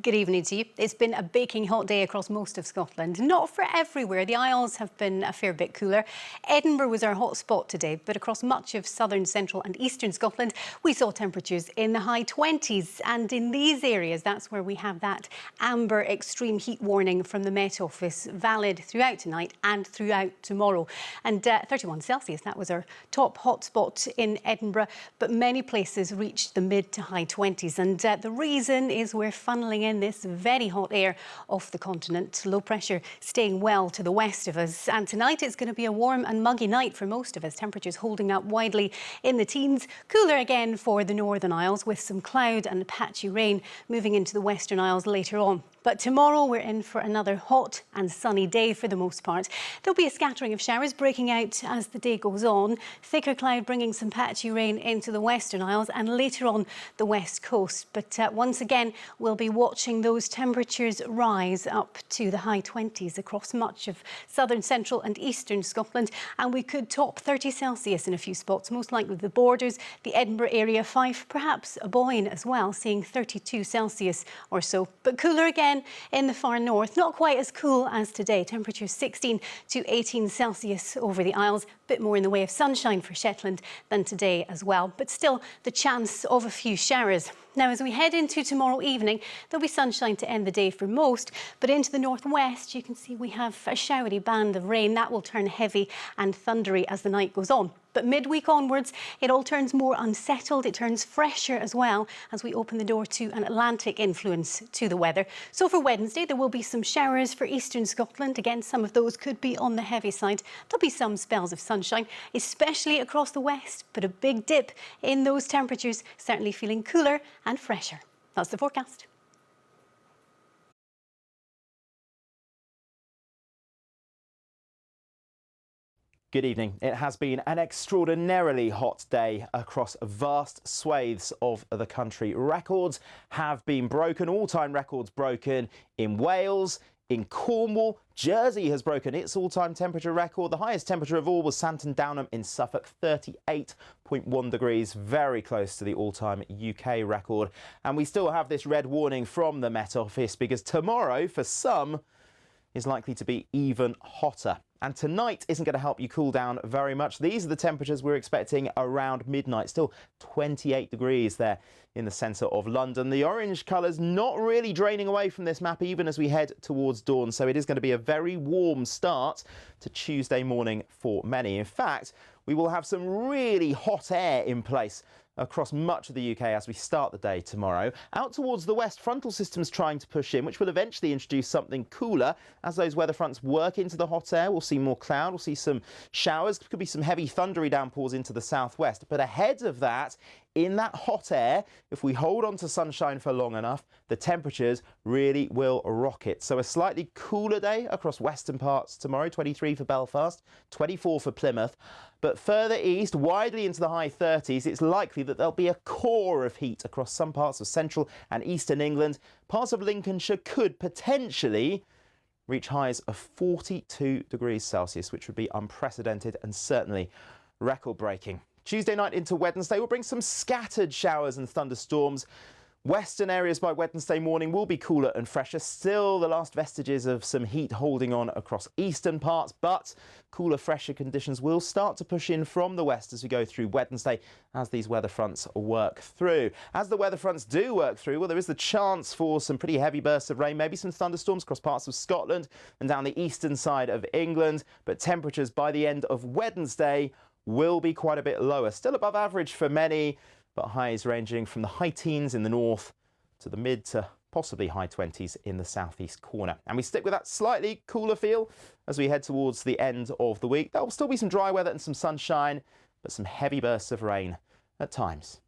Good evening to you. It's been a baking hot day across most of Scotland. Not for everywhere. The Isles have been a fair bit cooler. Edinburgh was our hot spot today, but across much of southern, central and eastern Scotland, we saw temperatures in the high 20s. And in these areas, that's where we have that amber extreme heat warning from the Met Office, valid throughout tonight and throughout tomorrow. And 31 Celsius, that was our top hot spot in Edinburgh, but many places reached the mid to high 20s. And the reason is we're funneling in this very hot air off the continent. Low pressure staying well to the west of us. And tonight it's going to be a warm and muggy night for most of us. Temperatures holding up widely in the teens. Cooler again for the Northern Isles with some cloud and patchy rain moving into the Western Isles later on. But tomorrow we're in for another hot and sunny day for the most part. There'll be a scattering of showers breaking out as the day goes on. Thicker cloud bringing some patchy rain into the Western Isles and later on the west coast. But once again, we'll be watching those temperatures rise up to the high 20s across much of southern, central and eastern Scotland. And we could top 30 Celsius in a few spots, most likely the Borders, the Edinburgh area, Fife, perhaps Aboyne as well, seeing 32 Celsius or so. But cooler again in the far north, not quite as cool as today. Temperatures 16 to 18 Celsius over the Isles. A bit more in the way of sunshine for Shetland than today as well, but still the chance of a few showers. Now, as we head into tomorrow evening, there'll be sunshine to end the day for most, but into the northwest, you can see we have a showery band of rain. That will turn heavy and thundery as the night goes on. But midweek onwards, it all turns more unsettled. It turns fresher as well as we open the door to an Atlantic influence to the weather. So for Wednesday, there will be some showers for eastern Scotland. Again, some of those could be on the heavy side. There'll be some spells of sunshine, especially across the west, but a big dip in those temperatures, certainly feeling cooler and fresher. That's the forecast. Good evening. It has been an extraordinarily hot day across vast swathes of the country. Records have been broken, all-time records broken in Wales, in Cornwall. Jersey has broken its all-time temperature record. The highest temperature of all was Santon Downham in Suffolk, 38.1 degrees, very close to the all-time UK record. And we still have this red warning from the Met Office because tomorrow, for some, is likely to be even hotter. And tonight isn't going to help you cool down very much. These are the temperatures we're expecting around midnight. Still 28 degrees there in the centre of London. The orange colours not really draining away from this map even as we head towards dawn. So it is going to be a very warm start to Tuesday morning for many. In fact, we will have some really hot air in place across much of the UK as we start the day tomorrow. Out towards the west, frontal systems trying to push in, which will eventually introduce something cooler. As those weather fronts work into the hot air, we'll see more cloud, we'll see some showers, could be some heavy thundery downpours into the southwest. But ahead of that, in that hot air, if we hold on to sunshine for long enough, the temperatures really will rocket. So a slightly cooler day across western parts tomorrow, 23 for Belfast, 24 for Plymouth. But further east, widely into the high 30s, it's likely that there'll be a core of heat across some parts of central and eastern England. Parts of Lincolnshire could potentially reach highs of 42 degrees Celsius, which would be unprecedented and certainly record-breaking. Tuesday night into Wednesday will bring some scattered showers and thunderstorms. Western areas by Wednesday morning will be cooler and fresher. Still the last vestiges of some heat holding on across eastern parts, but cooler, fresher conditions will start to push in from the west as we go through Wednesday as these weather fronts work through. As the weather fronts do work through, well, there is the chance for some pretty heavy bursts of rain, maybe some thunderstorms across parts of Scotland and down the eastern side of England, but temperatures by the end of Wednesday will be quite a bit lower. Still above average for many, but highs ranging from the high teens in the north to the mid to possibly high 20s in the southeast corner. And we stick with that slightly cooler feel as we head towards the end of the week. There will still be some dry weather and some sunshine, but some heavy bursts of rain at times.